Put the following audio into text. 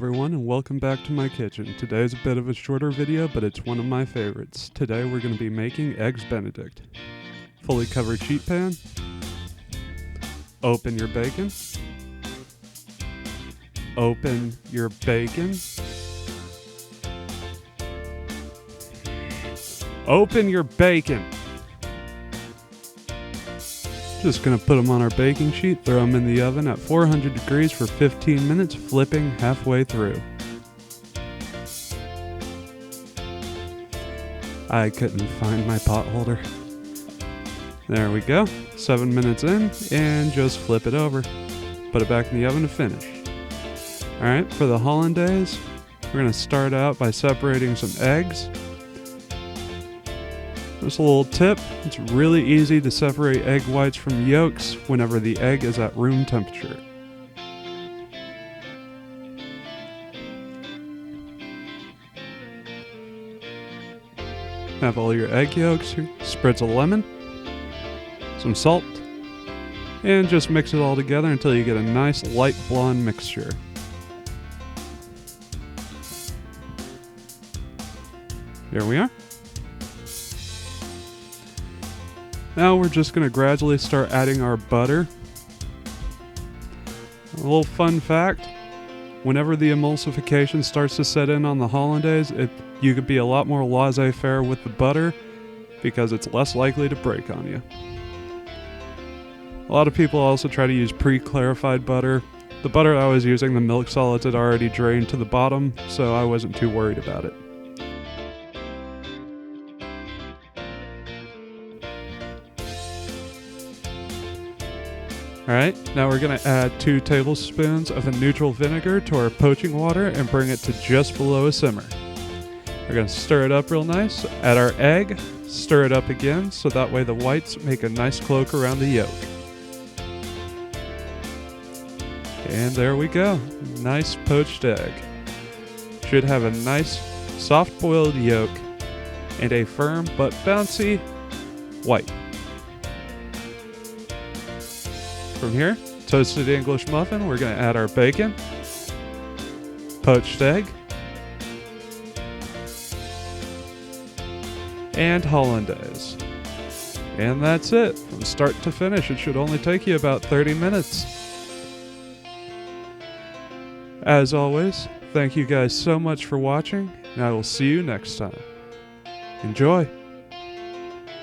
everyone, and welcome back to my kitchen. Today's a bit of a shorter video, but it's one of my favorites. Today we're going to be making Eggs Benedict. Fully covered sheet pan. Open your bacon. Open your bacon. Open your bacon. Just gonna put them on our baking sheet, throw them in the oven at 400 degrees for 15 minutes, flipping halfway through. I couldn't find my pot holder. There we go. 7 minutes in, and just flip it over. Put it back in the oven to finish. Alright, for the Hollandaise, we're gonna start out by separating some eggs. Just a little tip, it's really easy to separate egg whites from yolks whenever the egg is at room temperature. Have all your egg yolks, spritz of lemon, some salt, and just mix it all together until you get a nice light blonde mixture. Here we are. Now we're just going to gradually start adding our butter. A little fun fact, whenever the emulsification starts to set in on the Hollandaise, you could be a lot more laissez-faire with the butter because it's less likely to break on you. A lot of people also try to use pre-clarified butter. The butter I was using, the milk solids had already drained to the bottom, so I wasn't too worried about it. Alright, now we're going to add 2 tablespoons of a neutral vinegar to our poaching water and bring it to just below a simmer. We're going to stir it up real nice, add our egg, stir it up again so that way the whites make a nice cloak around the yolk. And there we go, nice poached egg. Should have a nice soft boiled yolk and a firm but bouncy white. From here, toasted English muffin, we're going to add our bacon, poached egg, and Hollandaise. And that's it. From start to finish, it should only take you about 30 minutes. As always, thank you guys so much for watching, and I will see you next time. Enjoy!